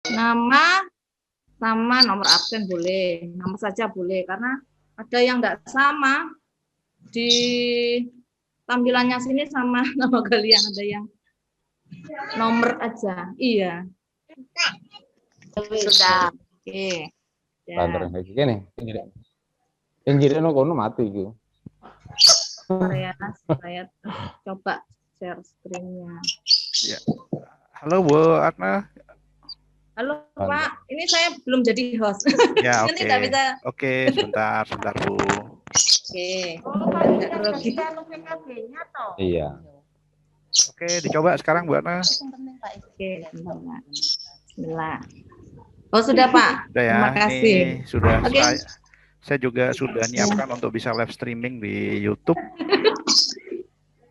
Nama sama nomor absen boleh, nama saja boleh, karena ada yang enggak sama di tampilannya sini sama nama kalian, ada yang nomor aja. Iya. Sudah. Oke. Banter kayak gini. Injilnya no kono mati gitu. Saya coba share screen-nya. Ya. Halo Bu Atna. Halo Pak, ini saya belum jadi host. Ya, Nanti nggak bisa. Oke, sebentar Bu. Oke. Iya. Oke, dicoba sekarang Bu Atna. Oke, Bismillah. Oh sudah Pak. Sudah ya. Terima kasih. Ini sudah. Oke. Saya juga sudah nyiapkan untuk bisa live streaming di YouTube.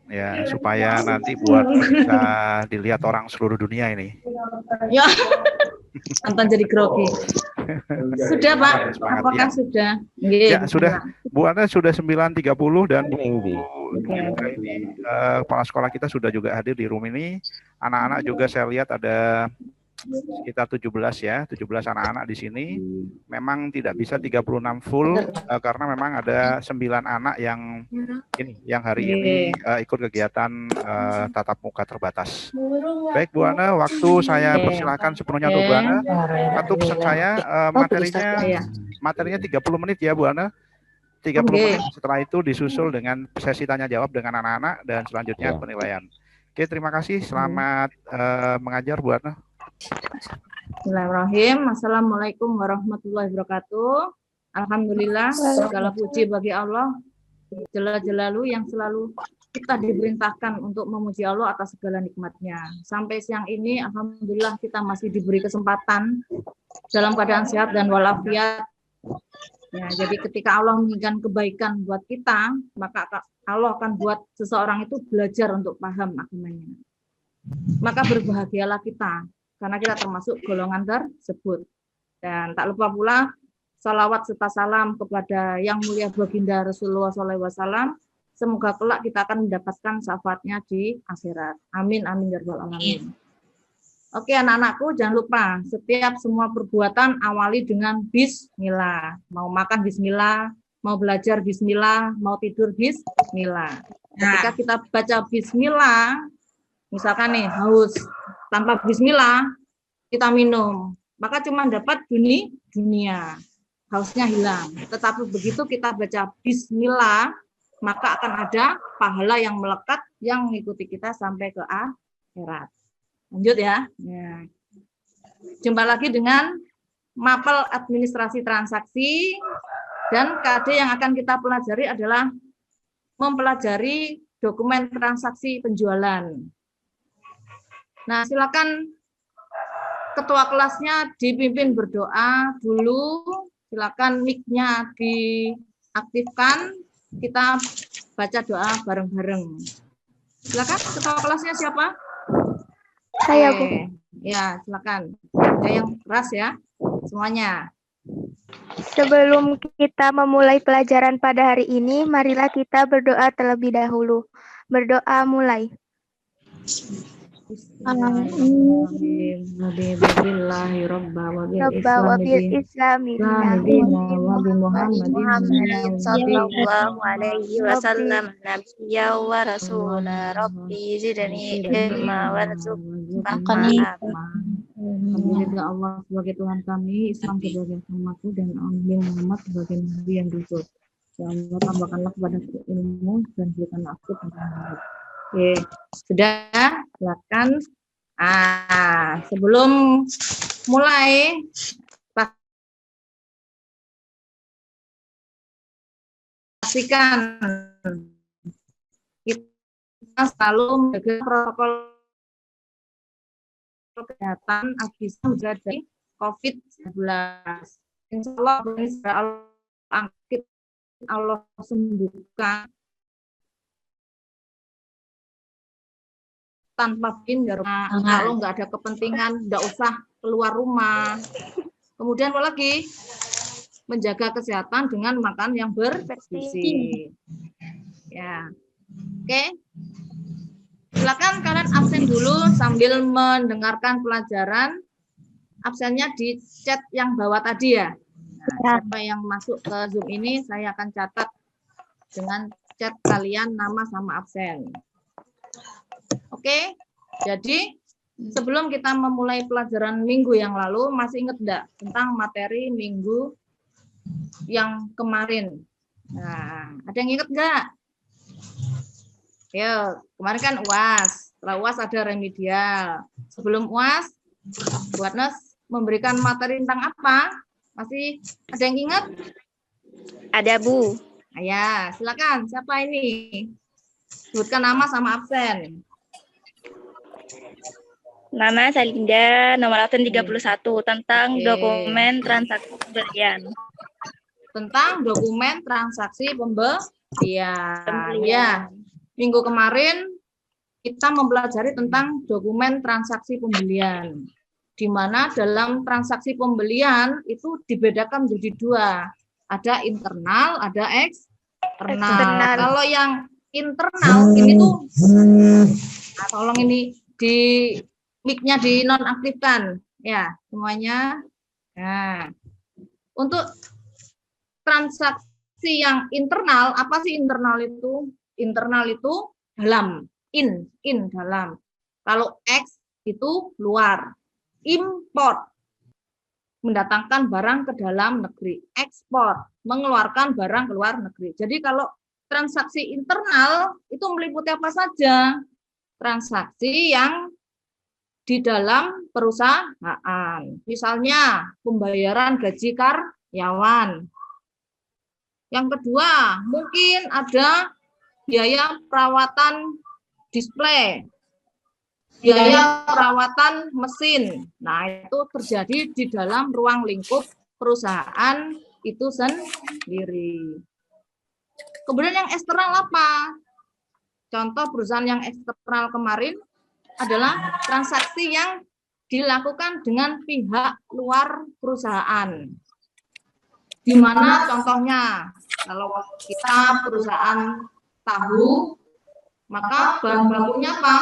Ya, supaya nanti buat bisa dilihat orang seluruh dunia ini. Ya. Anton jadi grogi. Sudah Pak, apakah ya. sudah? Ya, sudah. Bu Ana sudah 9.30 dan Bu kepala sekolah kita sudah juga hadir di room ini. Anak-anak juga saya lihat ada sekitar 17 ya, 17 anak-anak di sini. Memang tidak bisa 36 full karena memang ada 9 anak yang hari ini ikut kegiatan tatap muka terbatas. Baik Bu Ana, waktu saya persilahkan sepenuhnya untuk Bu Ana. Satu pesan saya, materinya 30 menit ya Bu Ana. 30 menit, setelah itu disusul dengan sesi tanya jawab dengan anak-anak dan selanjutnya penilaian. Oke, terima kasih. Selamat mengajar Bu Ana. Bismillahirrahmanirrahim. Assalamualaikum warahmatullahi wabarakatuh. Alhamdulillah, segala puji bagi Allah Jalla Jalaluhu yang selalu kita diperintahkan untuk memuji Allah atas segala nikmatnya. Sampai siang ini, alhamdulillah kita masih diberi kesempatan dalam keadaan sehat dan walafiat. Ya, jadi ketika Allah menginginkan kebaikan buat kita, maka Allah akan buat seseorang itu belajar untuk paham agamanya. Maka berbahagialah kita, karena kita termasuk golongan tersebut. Dan tak lupa pula salawat serta salam kepada yang mulia baginda Rasulullah SAW. Semoga kelak kita akan mendapatkan syafaatnya di akhirat. Amin, amin, ya rabbal alamin. Oke anak-anakku, jangan lupa setiap semua perbuatan awali dengan bismillah. Mau makan bismillah, mau belajar bismillah, mau tidur bismillah. Ketika kita baca bismillah, misalkan nih haus, tanpa bismillah kita minum, maka cuma dapat dunia, hausnya hilang. Tetapi begitu kita baca bismillah, maka akan ada pahala yang melekat yang mengikuti kita sampai ke akhirat. Lanjut ya. Jumpa lagi dengan mapel administrasi transaksi, dan KD yang akan kita pelajari adalah mempelajari dokumen transaksi penjualan. Nah, silakan ketua kelasnya dipimpin berdoa dulu. Silakan mic-nya diaktifkan. Kita baca doa bareng-bareng. Silakan ketua kelasnya siapa? Saya, Bu. Ya, silakan. Yang keras ya, semuanya. Sebelum kita memulai pelajaran pada hari ini, marilah kita berdoa terlebih dahulu. Berdoa mulai. Alhamdulillah Allah sebagai Tuhan kami, Islam sebagai agamaku, dan Nabi Muhammad sebagai Nabi yang diutus. Ya Allah, tambahkanlah kepada ilmu dan berikanlah aku tentang. Oke, sudah, silakan. Sebelum mulai, pastikan kita selalu menjaga protokol kesehatan agar sudah dari COVID-19. Insya Allah, Allah sembuhkan tanpa kalau nggak ada kepentingan, nggak usah keluar rumah. Kemudian apa lagi? Menjaga kesehatan dengan makan yang bergizi. Ya, oke. Silakan kalian absen dulu sambil mendengarkan pelajaran. absennya di chat yang bawah tadi ya. Nah, Ya. siapa yang masuk ke Zoom ini saya akan catat dengan chat kalian nama sama absen. Oke, jadi sebelum kita memulai pelajaran minggu yang lalu, masih ingat enggak tentang materi minggu yang kemarin? Nah, ada yang ingat enggak? Yo, kemarin kan UAS. Setelah UAS ada remedial. Sebelum UAS, Bu Agnes memberikan materi tentang apa? Masih ada yang ingat? Ada, Bu. Ya, silakan. Siapa ini? Sebutkan nama sama absen. Nama Salinda, nomor absen 31, tentang Oke. dokumen transaksi pembelian. Tentang dokumen transaksi pembelian. Ya, minggu kemarin kita mempelajari tentang dokumen transaksi pembelian. Di mana dalam transaksi pembelian itu dibedakan menjadi dua. Ada internal, ada eksternal. Eksternal. Kalau yang internal ini tuh, tolong ini di mic-nya dinonaktifkan ya semuanya. Nah, untuk transaksi yang internal, apa sih internal itu? Internal itu dalam, in dalam. Kalau X itu luar. Import, mendatangkan barang ke dalam negeri. Ekspor, mengeluarkan barang ke luar negeri. Jadi kalau transaksi internal itu meliputi apa saja? Transaksi yang di dalam perusahaan. Misalnya pembayaran gaji karyawan. Yang kedua, mungkin ada biaya perawatan display, biaya perawatan mesin. Nah, itu terjadi di dalam ruang lingkup perusahaan itu sendiri. Kemudian yang eksternal apa? Contoh perusahaan yang eksternal kemarin adalah transaksi yang dilakukan dengan pihak luar perusahaan. Di mana contohnya, kalau kita perusahaan tahu, maka bahan bakunya apa?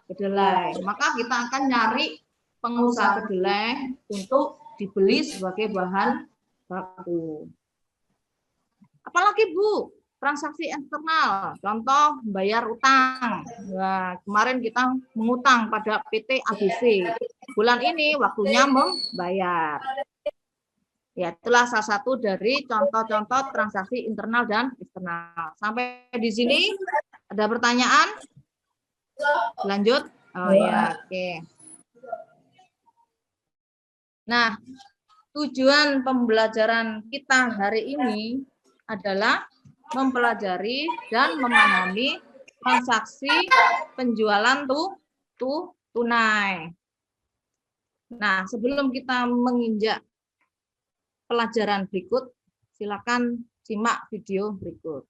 Kedelai. Maka kita akan nyari pengusaha kedelai untuk dibeli sebagai bahan baku. Apalagi Bu, transaksi eksternal, contoh bayar utang. Nah, kemarin kita mengutang pada PT ABC. Bulan ini waktunya membayar. Ya, itulah salah satu dari contoh-contoh transaksi internal dan eksternal. Sampai di sini ada pertanyaan? Lanjut? Oh ya, oke. Nah, tujuan pembelajaran kita hari ini adalah mempelajari dan memahami transaksi penjualan tunai. Nah, sebelum kita menginjak pelajaran berikut, silakan simak video berikut.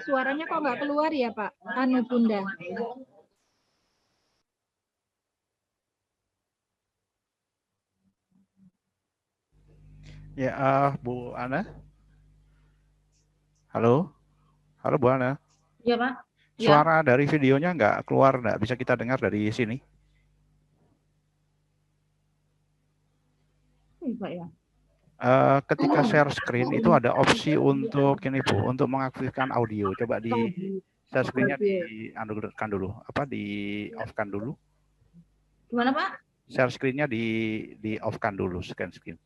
Suaranya kok nggak keluar ya Pak? Anu Bunda. Ya, Bu Ana. Halo, halo Bu Ana. Iya, Pak. Ya. Suara dari videonya nggak keluar, nggak bisa kita dengar dari sini. Pak ya. Ketika share screen itu ada opsi untuk ini Bu, untuk mengaktifkan audio. Coba di share screen-nya di-kan dulu, di off-kan dulu. Gimana Pak? Share screen-nya di off-kan dulu, share screen.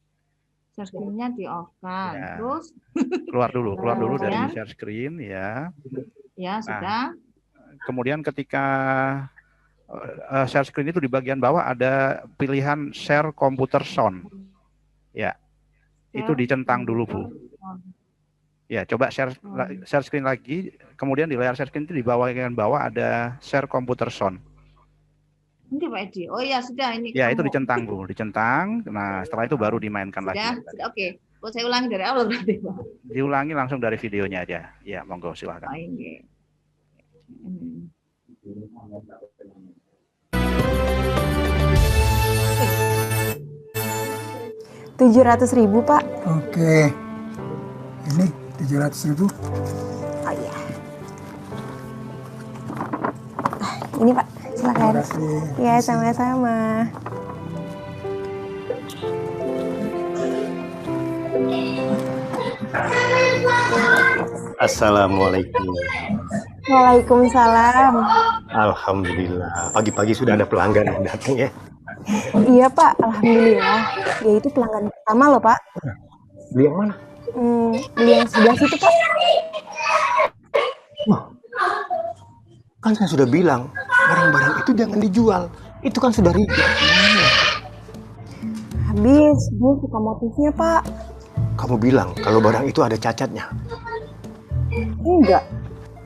Share screen-nya di off-kan. Ya. Terus keluar dulu dari ya. share screen ya. Ya, sudah. Kemudian ketika share screen itu di bagian bawah ada pilihan share computer sound. Ya. Itu dicentang dulu, Bu. Ya, coba share screen lagi. Kemudian di layar share screen itu di bagian bawah ada share computer sound. Nanti Pak Edi. Oh ya, sudah ini. Ya, itu dicentang, Bu. Dicentang. Nah, setelah itu baru dimainkan lagi. Sudah, oke. Oh, saya ulangi dari awal berarti, Pak. Diulangi langsung dari videonya aja. Ya, monggo silakan. Oh, ini. 700.000 Pak. Oke, ini 700.000. Oh iya. Ini Pak, silakan. Terima kasih. Ya, sama-sama. Assalamualaikum. Waalaikumsalam. Alhamdulillah. Pagi-pagi sudah ada pelanggan yang datang ya. Iya Pak, alhamdulillah. Dia itu pelanggan pertama loh Pak. Beli yang mana? Beli yang sebelah situ Pak. Wah, kan saya sudah bilang barang-barang itu jangan dijual. Itu kan sudah riba. Habis, gue suka motifnya Pak. Kamu bilang kalau barang itu ada cacatnya. Enggak.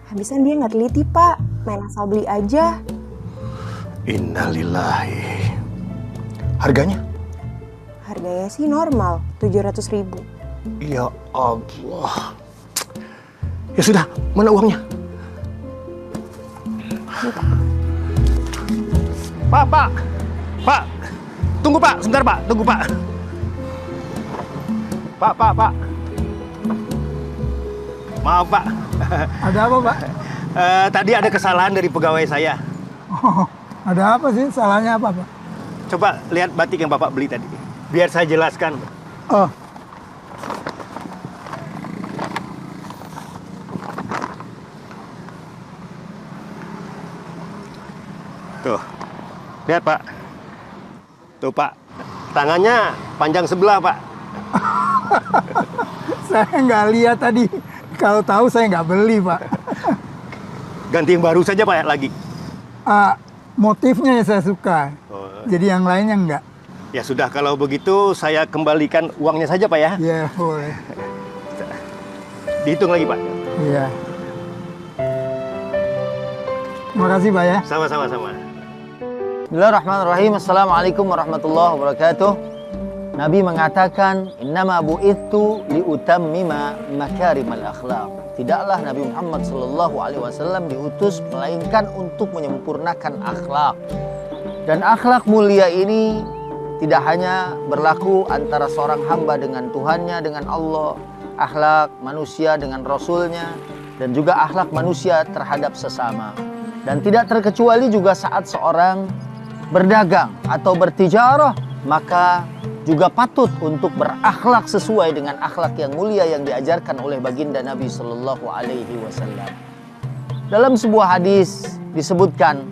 Habisan dia nggak teliti Pak. Main asal beli aja. Innalillahi. Harganya? Harganya sih normal, 700.000. Ya Allah. Ya sudah, mana uangnya? Pak. Tunggu Pak, sebentar Pak, tunggu Pak. Pak. Maaf Pak. Ada apa Pak? Tadi ada kesalahan dari pegawai saya. Oh, ada apa sih? Salahnya apa Pak? Coba lihat batik yang Bapak beli tadi. Biar saya jelaskan. Oh, Tuh, lihat Pak. Tuh Pak, tangannya panjang sebelah Pak. saya nggak lihat tadi. Kalau tahu saya nggak beli Pak. Ganti yang baru saja Pak lagi. Motifnya yang saya suka. Oh. Jadi yang lainnya enggak. Ya sudah, kalau begitu saya kembalikan uangnya saja Pak ya. Ya boleh. Dihitung lagi Pak. Iya. Terima kasih Pak ya. Sama-sama. Bismillahirrahmanirrahim. Assalamualaikum warahmatullahi wabarakatuh. Nabi mengatakan, innama bu'ithu liutammima makarimal akhlaq. Tidaklah Nabi Muhammad SAW diutus melainkan untuk menyempurnakan akhlak. Dan akhlak mulia ini tidak hanya berlaku antara seorang hamba dengan Tuhannya, dengan Allah, akhlak manusia dengan Rasulnya, dan juga akhlak manusia terhadap sesama. Dan tidak terkecuali juga saat seorang berdagang atau bertijarah, maka juga patut untuk berakhlak sesuai dengan akhlak yang mulia yang diajarkan oleh baginda Nabi Sallallahu Alaihi Wasallam. Dalam sebuah hadis disebutkan,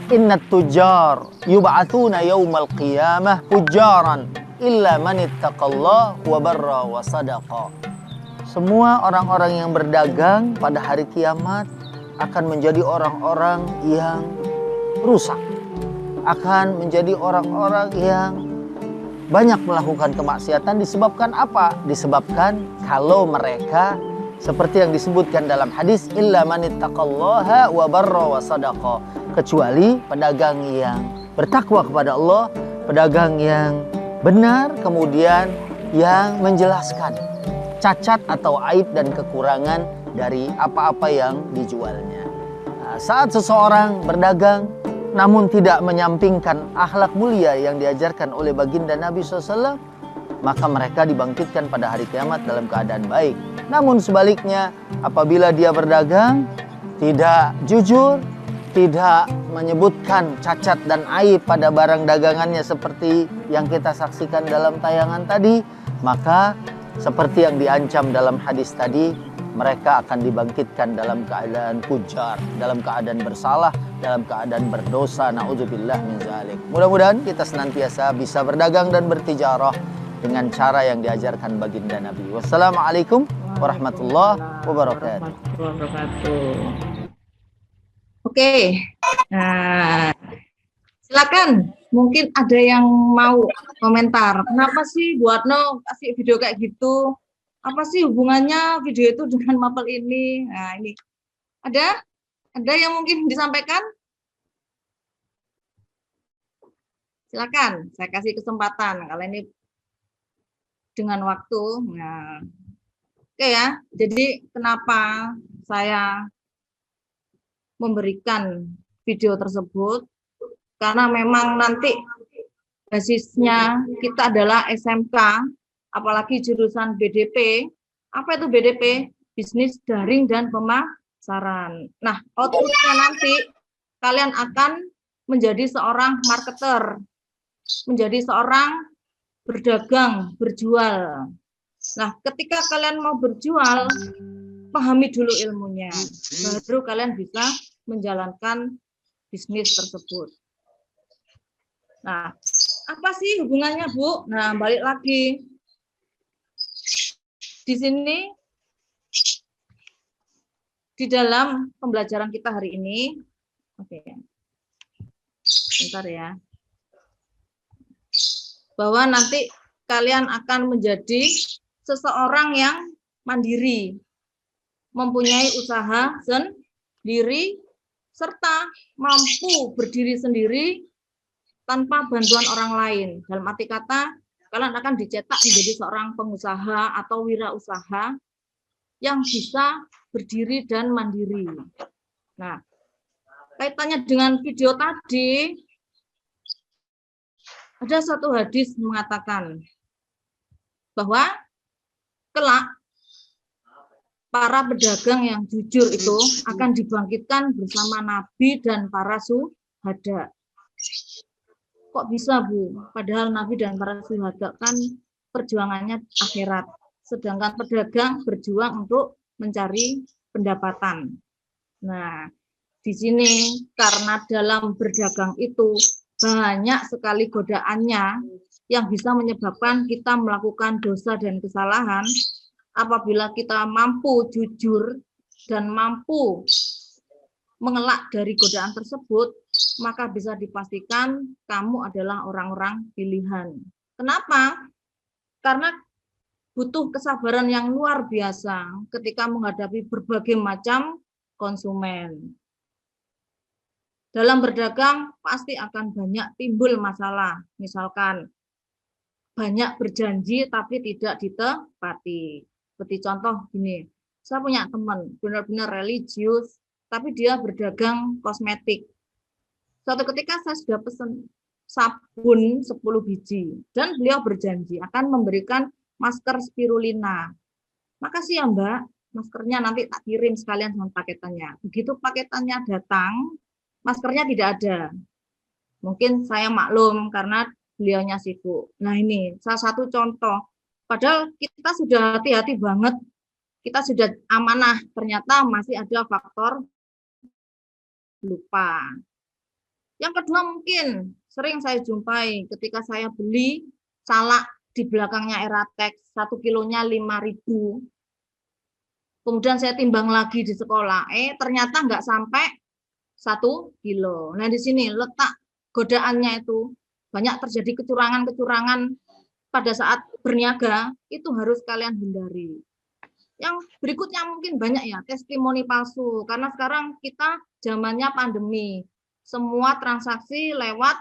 Innat tujar yub'atsuna yaumal qiyamah fujaran illa man ittaqallah wa barra wa sadaqa. Semua orang-orang yang berdagang pada hari kiamat akan menjadi orang-orang yang rusak, akan menjadi orang-orang yang banyak melakukan kemaksiatan. Disebabkan apa? Disebabkan kalau mereka seperti yang disebutkan dalam hadis, illa man ittaqallaha wa barra wa sadaqa, kecuali pedagang yang bertakwa kepada Allah, pedagang yang benar, kemudian yang menjelaskan cacat atau aib dan kekurangan dari apa-apa yang dijualnya. Nah, saat seseorang berdagang namun tidak menyampingkan akhlak mulia yang diajarkan oleh baginda Nabi SAW, maka mereka dibangkitkan pada hari kiamat dalam keadaan baik. Namun sebaliknya, apabila dia berdagang tidak jujur, tidak menyebutkan cacat dan aib pada barang dagangannya seperti yang kita saksikan dalam tayangan tadi, maka seperti yang diancam dalam hadis tadi, mereka akan dibangkitkan dalam keadaan fujar, dalam keadaan bersalah, dalam keadaan berdosa. Na'udzubillah min zalik. Mudah-mudahan kita senantiasa bisa berdagang dan bertijarah dengan cara yang diajarkan baginda Nabi. Wassalamualaikum warahmatullahi wabarakatuh. Oke, nah, silakan. Mungkin ada yang mau komentar. Kenapa sih Bu Atno kasih video kayak gitu? Apa sih hubungannya video itu dengan mapel ini? Nah, ini ada yang mungkin disampaikan? Silakan, saya kasih kesempatan. Kalau ini dengan waktu. Nah, oke ya. Jadi kenapa saya memberikan video tersebut? Karena memang nanti basisnya kita adalah SMK, apalagi jurusan BDP. Apa itu BDP? Bisnis daring dan pemasaran. Nah, outputnya nanti kalian akan menjadi seorang marketer, menjadi seorang berdagang, berjual. Nah, ketika kalian mau berjual, pahami dulu ilmunya, baru kalian bisa menjalankan bisnis tersebut. Nah, apa sih hubungannya, Bu? Nah, balik lagi. Di sini, di dalam pembelajaran kita hari ini, oke, bentar ya, bahwa nanti kalian akan menjadi seseorang yang mandiri, mempunyai usaha sendiri, serta mampu berdiri sendiri tanpa bantuan orang lain. Dalam arti kata, kalian akan dicetak menjadi seorang pengusaha atau wirausaha yang bisa berdiri dan mandiri. Nah, kaitannya dengan video tadi, ada satu hadis mengatakan bahwa kelak para pedagang yang jujur itu akan dibangkitkan bersama Nabi dan para syuhada. Kok bisa, Bu? Padahal Nabi dan para syuhada kan perjuangannya akhirat. Sedangkan pedagang berjuang untuk mencari pendapatan. Nah, di sini karena dalam berdagang itu banyak sekali godaannya yang bisa menyebabkan kita melakukan dosa dan kesalahan. Apabila kita mampu jujur dan mampu mengelak dari godaan tersebut, maka bisa dipastikan kamu adalah orang-orang pilihan. Kenapa? Karena butuh kesabaran yang luar biasa ketika menghadapi berbagai macam konsumen. Dalam berdagang pasti akan banyak timbul masalah. Misalkan banyak berjanji tapi tidak ditepati. Seperti contoh gini, saya punya teman benar-benar religius, tapi dia berdagang kosmetik. Suatu ketika saya sudah pesan sabun 10 biji, dan beliau berjanji akan memberikan masker spirulina. Makasih ya Mbak, maskernya nanti tak kirim sekalian sama paketannya. Begitu paketannya datang, maskernya tidak ada. Mungkin saya maklum karena beliaunya sibuk. Nah ini salah satu contoh. Padahal kita sudah hati-hati banget, kita sudah amanah, ternyata masih ada faktor lupa. Yang kedua mungkin sering saya jumpai ketika saya beli salak di belakangnya Eratex, 1 kilonya 5.000. Kemudian saya timbang lagi di sekolah, ternyata nggak sampai 1 kilo. Nah di sini letak godaannya itu, banyak terjadi kecurangan-kecurangan pada saat berniaga, itu harus kalian hindari. Yang berikutnya mungkin banyak ya, testimoni palsu. Karena sekarang kita zamannya pandemi. Semua transaksi lewat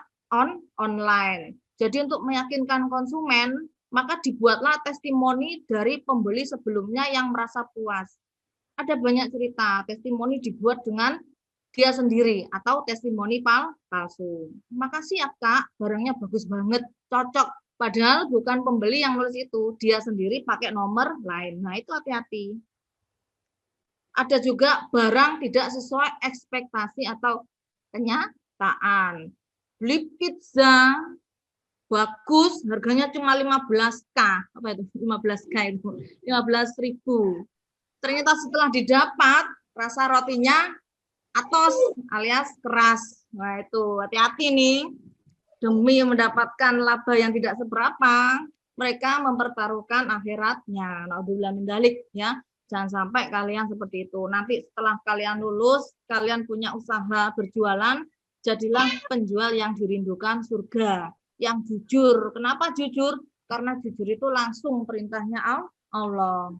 online. Jadi untuk meyakinkan konsumen, maka dibuatlah testimoni dari pembeli sebelumnya yang merasa puas. Ada banyak cerita, testimoni dibuat dengan dia sendiri atau testimoni palsu. Makasih ya Kak, barangnya bagus banget, cocok. Padahal bukan pembeli yang nulis itu, dia sendiri pakai nomor lain. Nah itu hati-hati. Ada juga barang tidak sesuai ekspektasi atau kenyataan. Beli pizza bagus, harganya cuma 15.000. Apa itu? 15.000 itu. 15.000. Ternyata setelah didapat, rasa rotinya atos alias keras. Nah itu, hati-hati nih. Demi mendapatkan laba yang tidak seberapa, mereka mempertaruhkan akhiratnya. Naudzubillah min dzalik ya. Jangan sampai kalian seperti itu. Nanti setelah kalian lulus, kalian punya usaha berjualan, jadilah penjual yang dirindukan surga, yang jujur. Kenapa jujur? Karena jujur itu langsung perintahnya Allah.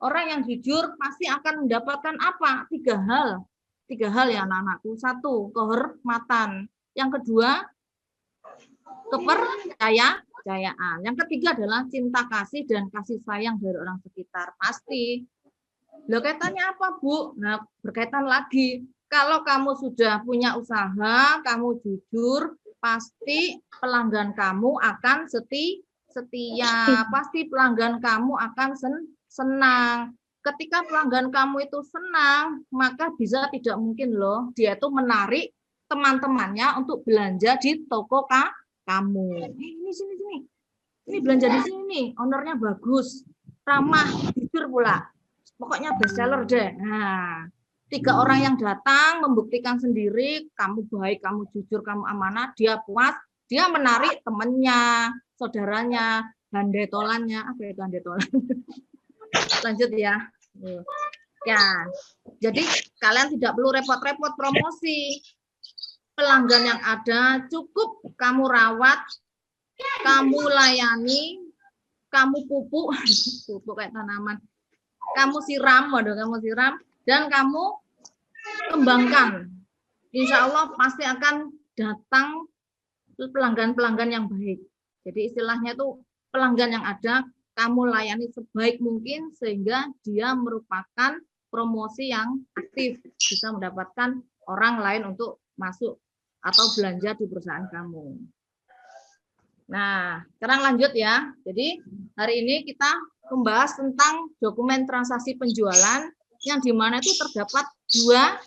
Orang yang jujur pasti akan mendapatkan apa? 3 hal. 3 hal ya anak-anakku. 1, kehormatan. Yang kedua, kepercayaan. Yang ketiga adalah cinta kasih dan kasih sayang dari orang sekitar. Pasti. Loh, kaitannya apa, Bu? Nah, berkaitan lagi. Kalau kamu sudah punya usaha, kamu jujur, pasti pelanggan kamu akan setia. Pasti pelanggan kamu akan senang. Ketika pelanggan kamu itu senang, maka bisa tidak mungkin loh, dia itu menarik teman-temannya untuk belanja di toko kamu. Ini sini. Ini belanja di sini, ownernya bagus, ramah, jujur pula. Pokoknya best seller deh. Nah, 3 orang yang datang membuktikan sendiri, kamu baik, kamu jujur, kamu amanah, dia puas, dia menarik temannya, saudaranya, handetolannya. Apa itu handetolan? Lanjut ya. Ya, jadi kalian tidak perlu repot-repot promosi. Pelanggan yang ada cukup kamu rawat, kamu layani, kamu pupuk kayak tanaman, kamu siram, dan kamu kembangkan. Insya Allah pasti akan datang pelanggan-pelanggan yang baik. Jadi istilahnya itu pelanggan yang ada, kamu layani sebaik mungkin sehingga dia merupakan promosi yang aktif, bisa mendapatkan orang lain untuk masuk atau belanja di perusahaan kamu. Nah, sekarang lanjut ya. Jadi hari ini kita membahas tentang dokumen transaksi penjualan yang dimana itu terdapat 2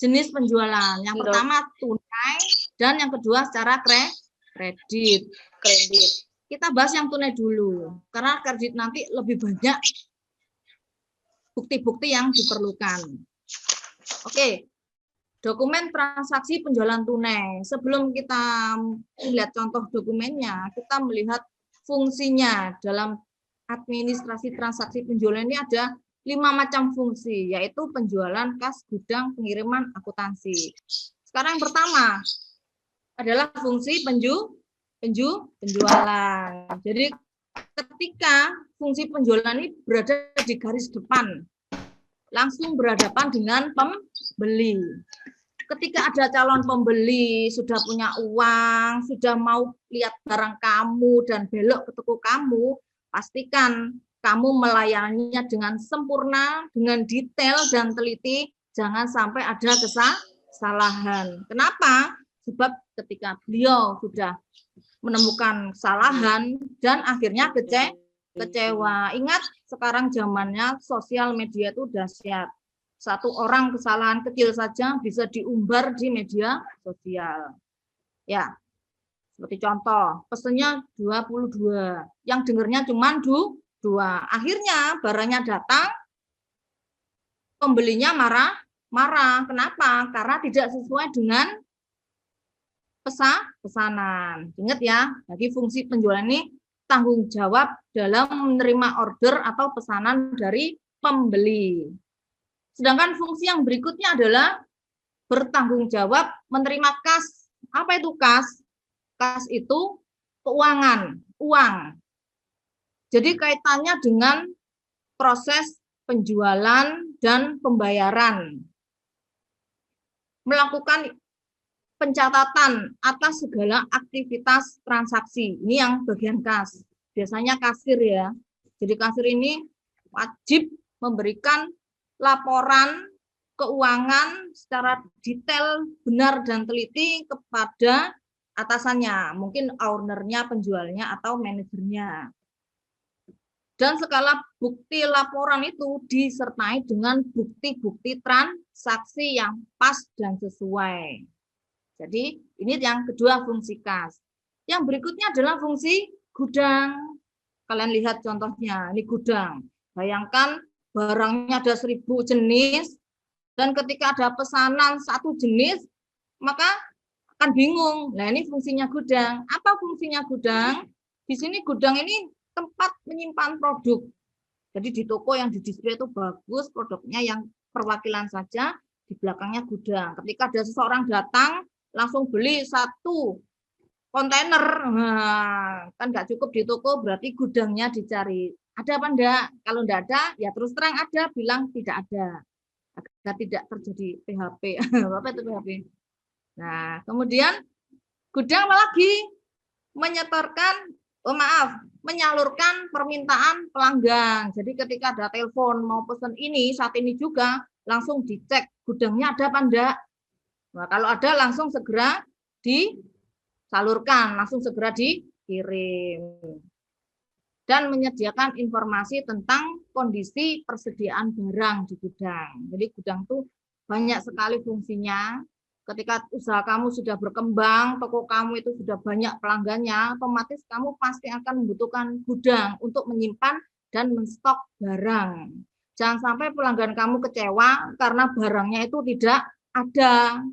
jenis penjualan. Yang pertama tunai dan yang kedua secara kredit. Kita bahas yang tunai dulu, karena kredit nanti lebih banyak bukti-bukti yang diperlukan. Oke, dokumen transaksi penjualan tunai. Sebelum kita lihat contoh dokumennya, kita melihat fungsinya dalam administrasi transaksi penjualan ini ada 5 macam fungsi, yaitu penjualan, kas, gudang, pengiriman, akuntansi. Sekarang yang pertama adalah fungsi penjualan. Jadi ketika fungsi penjualan ini berada di garis depan, langsung berhadapan dengan pembeli. Ketika ada calon pembeli, sudah punya uang, sudah mau lihat barang kamu dan belok ke toko kamu, pastikan kamu melayaninya dengan sempurna, dengan detail dan teliti, jangan sampai ada kesalahan. Kenapa? Sebab ketika beliau sudah menemukan kesalahan dan akhirnya kecewa. Ingat, sekarang zamannya sosial media itu dahsyat. 1 orang kesalahan kecil saja bisa diumbar di media sosial. Ya, seperti contoh, pesennya 22, yang dengernya cuma 2. Akhirnya barangnya datang, pembelinya marah. Kenapa? Karena tidak sesuai dengan pesanan. Ingat ya, bagi fungsi penjualan ini tanggung jawab dalam menerima order atau pesanan dari pembeli. Sedangkan fungsi yang berikutnya adalah bertanggung jawab menerima kas. Apa itu kas? Kas itu keuangan, uang. Jadi kaitannya dengan proses penjualan dan pembayaran. Melakukan pencatatan atas segala aktivitas transaksi. Ini yang bagian kas. Biasanya kasir ya. Jadi kasir ini wajib memberikan laporan keuangan secara detail, benar dan teliti kepada atasannya, mungkin ownernya, penjualnya, atau manajernya. Dan segala bukti laporan itu disertai dengan bukti-bukti transaksi yang pas dan sesuai. Jadi ini yang kedua fungsi kas. Yang berikutnya adalah fungsi gudang. Kalian lihat contohnya, ini gudang. Bayangkan barangnya ada 1000 jenis, dan ketika ada pesanan satu jenis, maka akan bingung. Nah, ini fungsinya gudang. Apa fungsinya gudang? Di sini gudang ini tempat menyimpan produk. Jadi di toko yang didisplay itu bagus, produknya yang perwakilan saja, di belakangnya gudang. Ketika ada seseorang datang, langsung beli 1 kontainer, nah, kan nggak cukup di toko, berarti gudangnya dicari. Ada apa enggak? Kalau enggak ada, ya terus terang ada, bilang tidak ada. Agar tidak terjadi PHP. Apa itu PHP? Nah, kemudian gudang lagi menyalurkan permintaan pelanggan. Jadi ketika ada telepon mau pesan ini, saat ini juga langsung dicek gudangnya ada apa enggak. Nah, kalau ada langsung segera disalurkan, langsung segera dikirim. Dan menyediakan informasi tentang kondisi persediaan barang di gudang. Jadi gudang itu banyak sekali fungsinya. Ketika usaha kamu sudah berkembang, toko kamu itu sudah banyak pelanggannya, otomatis kamu pasti akan membutuhkan gudang untuk menyimpan dan menstok barang. Jangan sampai pelanggan kamu kecewa karena barangnya itu tidak ada.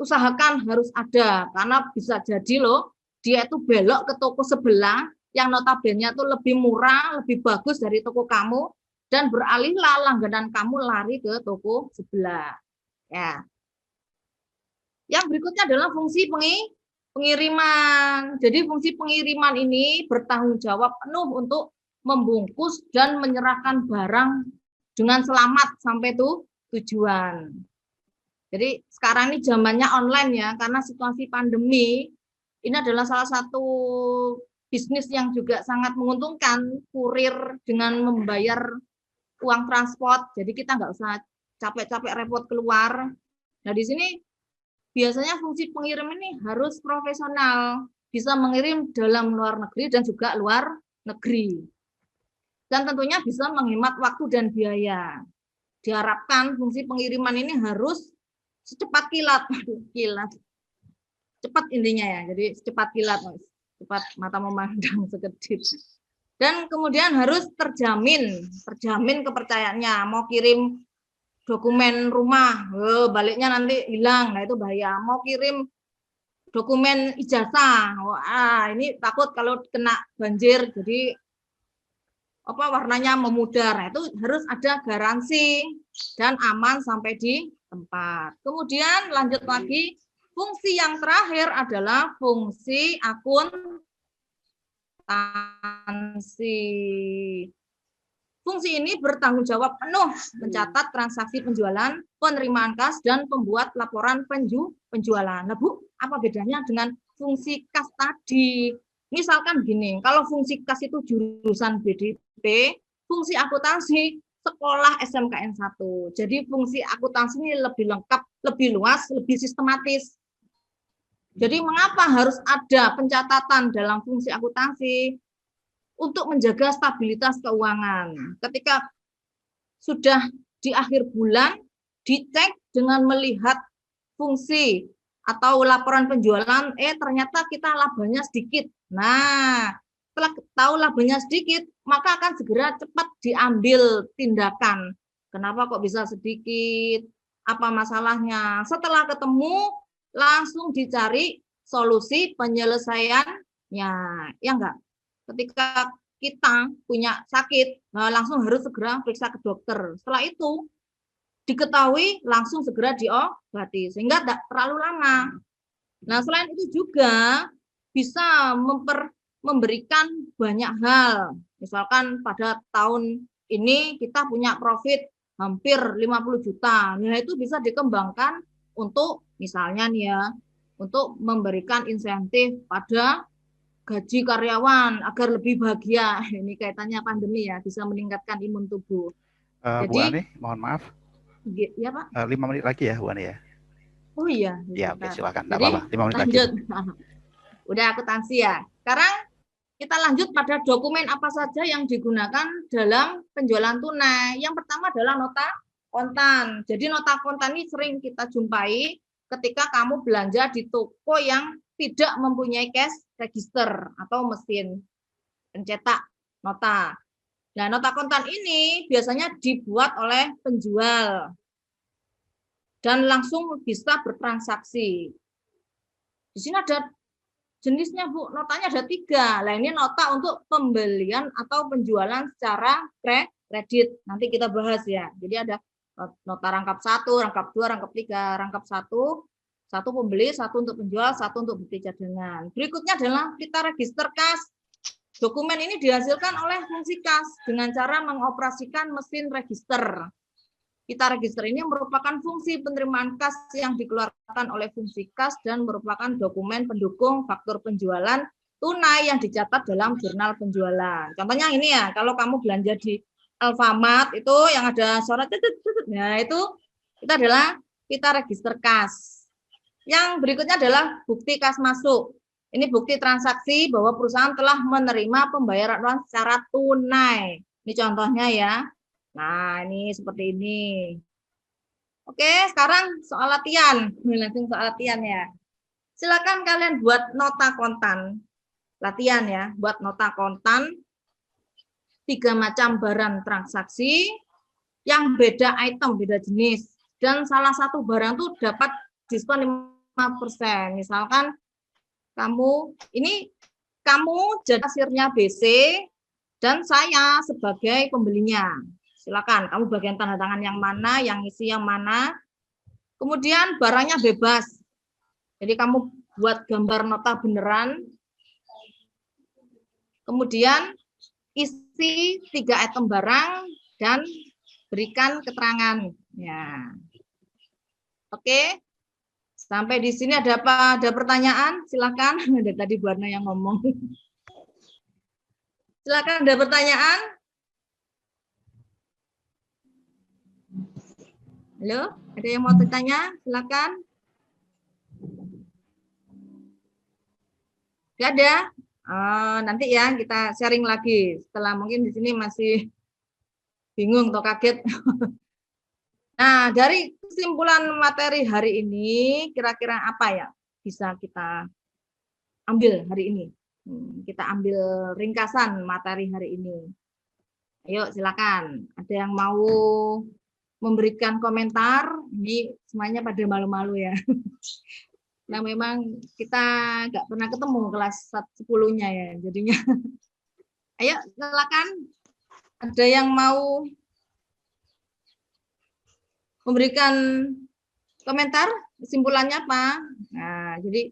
Usahakan harus ada, karena bisa jadi loh, dia itu belok ke toko sebelah, yang notabene itu lebih murah, lebih bagus dari toko kamu, dan beralihlah langganan kamu lari ke toko sebelah. Ya. Yang berikutnya adalah fungsi pengiriman. Jadi fungsi pengiriman ini bertanggung jawab penuh untuk membungkus dan menyerahkan barang dengan selamat sampai tujuan. Jadi sekarang ini zamannya online ya, karena situasi pandemi, ini adalah salah satu bisnis yang juga sangat menguntungkan, kurir dengan membayar uang transport, jadi kita nggak usah capek-capek repot keluar. Nah di sini biasanya fungsi pengirim ini harus profesional, bisa mengirim dalam luar negeri dan juga luar negeri. Dan tentunya bisa menghemat waktu dan biaya. Diharapkan fungsi pengiriman ini harus secepat kilat, cepat intinya ya, jadi secepat kilat, cepat mata memandang sekedip. Dan kemudian harus terjamin kepercayaannya. Mau kirim dokumen rumah, baliknya nanti hilang, nah itu bahaya. Mau kirim dokumen ijazah, ini takut kalau kena banjir, jadi warnanya memudar. Nah, itu harus ada garansi dan aman sampai di tempat. Kemudian lanjut lagi. Fungsi yang terakhir adalah fungsi akuntansi. Fungsi ini bertanggung jawab penuh mencatat transaksi penjualan, penerimaan kas, dan pembuat laporan penjualan. Nah, Bu, apa bedanya dengan fungsi kas tadi? Misalkan gini, kalau fungsi kas itu jurusan BDP, fungsi akuntansi sekolah SMKN 1. Jadi fungsi akuntansi ini lebih lengkap, lebih luas, lebih sistematis. Jadi mengapa harus ada pencatatan dalam fungsi akuntansi? Untuk menjaga stabilitas keuangan. Ketika sudah di akhir bulan, dicek dengan melihat fungsi atau laporan penjualan, ternyata kita labanya sedikit. Nah, setelah tahu labanya sedikit, maka akan segera cepat diambil tindakan. Kenapa kok bisa sedikit? Apa masalahnya? Setelah ketemu, langsung dicari solusi penyelesaiannya, ya enggak? Ketika kita punya sakit, langsung harus segera periksa ke dokter. Setelah itu diketahui, langsung segera diobati, sehingga tidak terlalu lama. Nah, selain itu juga bisa memberikan banyak hal. Misalkan pada tahun ini kita punya profit hampir 50 juta. Nah, itu bisa dikembangkan untuk misalnya nih ya, untuk memberikan insentif pada gaji karyawan agar lebih bahagia. Ini kaitannya pandemi ya, bisa meningkatkan imun tubuh. Bu Ani, mohon maaf. Ya Pak. 5 menit lagi ya, Bu Ani ya. Oh iya. Ya, oke, silakan. Enggak Jadi apa-apa, 5 menit lagi. lanjut. Udah akuntansi ya. Sekarang kita lanjut pada dokumen apa saja yang digunakan dalam penjualan tunai. Yang pertama adalah nota kontan. Jadi nota kontan ini sering kita jumpai ketika kamu belanja di toko yang tidak mempunyai cash register atau mesin pencetak nota. Nah, nota kontan ini biasanya dibuat oleh penjual dan langsung bisa bertransaksi. Di sini ada jenisnya, Bu. Notanya ada 3. Nah, ini nota untuk pembelian atau penjualan secara kredit. Nanti kita bahas ya. Jadi ada nota rangkap 1, rangkap 2, rangkap 3. Rangkap 1, 1 pembeli, 1 untuk penjual, 1 untuk bukti cadangan. Berikutnya adalah kita register kas. Dokumen ini dihasilkan oleh fungsi kas dengan cara mengoperasikan mesin register. Kita register ini merupakan fungsi penerimaan kas yang dikeluarkan oleh fungsi kas dan merupakan dokumen pendukung faktur penjualan tunai yang dicatat dalam jurnal penjualan. Contohnya ini ya, kalau kamu belanja di Alfamart itu yang ada suara nah itu adalah kita register kas. Yang berikutnya adalah bukti kas masuk. Ini bukti transaksi bahwa perusahaan telah menerima pembayaran uang secara tunai. Ini contohnya ya. Nah, ini seperti ini. Oke, sekarang soal latihan. Langsung soal latihan ya. Silakan kalian buat nota kontan. Latihan ya, buat nota kontan. 3 macam barang transaksi yang beda item, beda jenis. Dan salah satu barang tuh dapat diskon 5%. Misalkan kamu jadi kasirnya BC dan saya sebagai pembelinya. Silakan, kamu bagian tanda tangan yang mana, yang isi yang mana. Kemudian barangnya bebas. Jadi kamu buat gambar nota beneran. Kemudian isi 3 item barang dan berikan keterangan. Ya. Oke. Sampai di sini ada apa? Ada pertanyaan? Silakan. Ada tadi Bu Arna yang ngomong. Silakan, ada pertanyaan? Halo, ada yang mau bertanya? Silakan. Tidak ada? Nanti ya kita sharing lagi. Setelah mungkin di sini masih bingung atau kaget. Nah, dari kesimpulan materi hari ini, kira-kira apa ya bisa kita ambil hari ini? Kita ambil ringkasan materi hari ini. Ayo, silakan. Ada yang mau memberikan komentar? Ini semuanya pada malu-malu ya. Nah, memang kita nggak pernah ketemu kelas 10-nya ya, jadinya. Ayo, silakan. Ada yang mau memberikan komentar, kesimpulannya apa? Nah, jadi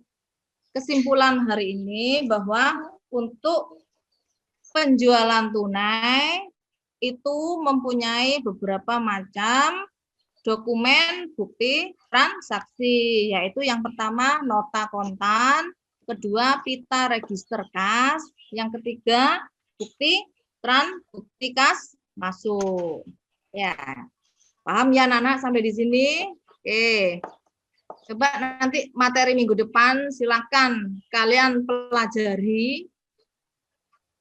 kesimpulan hari ini bahwa untuk penjualan tunai itu mempunyai beberapa macam dokumen bukti transaksi, yaitu yang pertama nota kontan, kedua pita register kas, yang ketiga bukti kas masuk. Ya. Paham ya anak-anak sampai di sini? Oke. Coba nanti materi minggu depan silakan kalian pelajari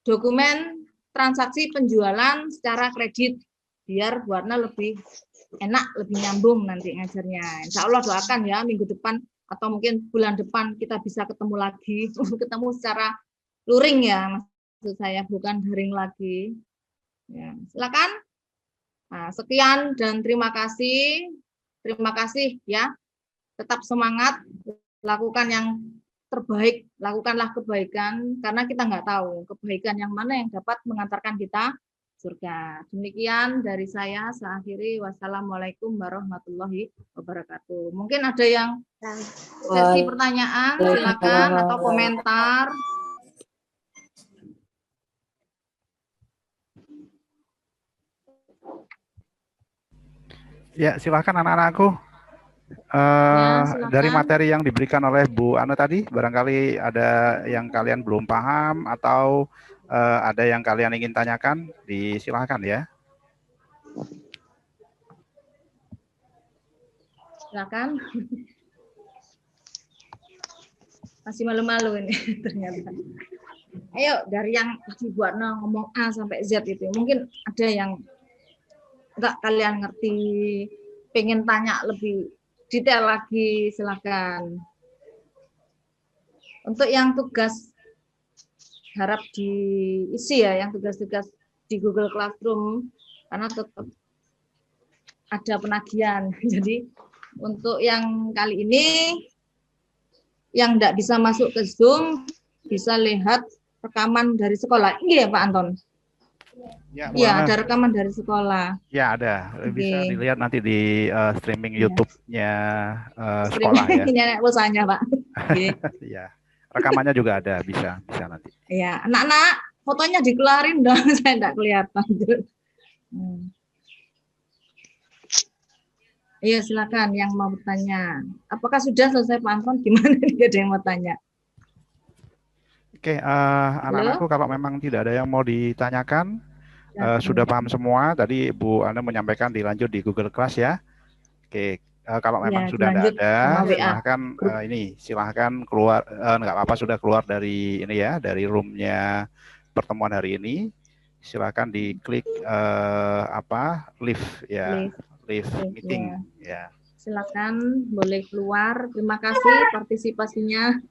dokumen transaksi penjualan secara kredit biar Bu Arna lebih enak, lebih nyambung nanti ngajarnya. Insya Allah doakan ya minggu depan atau mungkin bulan depan kita bisa ketemu lagi, ketemu secara luring ya maksud saya, bukan daring lagi. Ya, silakan. Nah, sekian dan terima kasih. Terima kasih ya. Tetap semangat, lakukan yang terbaik, lakukanlah kebaikan karena kita nggak tahu kebaikan yang mana yang dapat mengantarkan kita surga. Demikian dari saya, saya akhiri. Wassalamualaikum warahmatullahi wabarakatuh. Mungkin ada yang sesi pertanyaan, silakan, atau komentar. Ya, silakan anak-anakku. Dari materi yang diberikan oleh Bu Ana tadi, barangkali ada yang kalian belum paham atau ada yang kalian ingin tanyakan, disilahkan ya. Silakan. Masih malu-malu ini ternyata. Ayo dari yang dibuat ngomong A sampai Z itu, mungkin ada yang enggak kalian ngerti, pengen tanya lebih detail lagi, silakan. Untuk yang tugas harap diisi ya, yang tugas-tugas di Google Classroom, karena tetap ada penagihan. Jadi untuk yang kali ini, yang tidak bisa masuk ke Zoom, bisa lihat rekaman dari sekolah. Iya Pak Anton? Ya, ada rekaman dari sekolah. Ya, ada. Bisa Oke. dilihat nanti di streaming Ya. YouTube-nya sekolah ya. Streaming pulsanya Pak. Oke. Ya, rekamannya juga ada, bisa nanti. Ya, anak-anak, fotonya dikeluarin dong, saya tidak kelihatan. Iya, silakan yang mau bertanya. Apakah sudah selesai Pak Anton? Gimana nih, ada yang mau tanya? Oke, anak-anakku kalau memang tidak ada yang mau ditanyakan, sudah paham semua. Tadi Bu Ana menyampaikan dilanjut di Google Class ya. Oke, kalau memang Ya, sudah dilanjut ada, sama WA. silahkan keluar, nggak apa-apa sudah keluar dari ini ya, dari roomnya pertemuan hari ini. Silahkan diklik leave ya, leave meeting ya. Silakan boleh keluar. Terima kasih partisipasinya.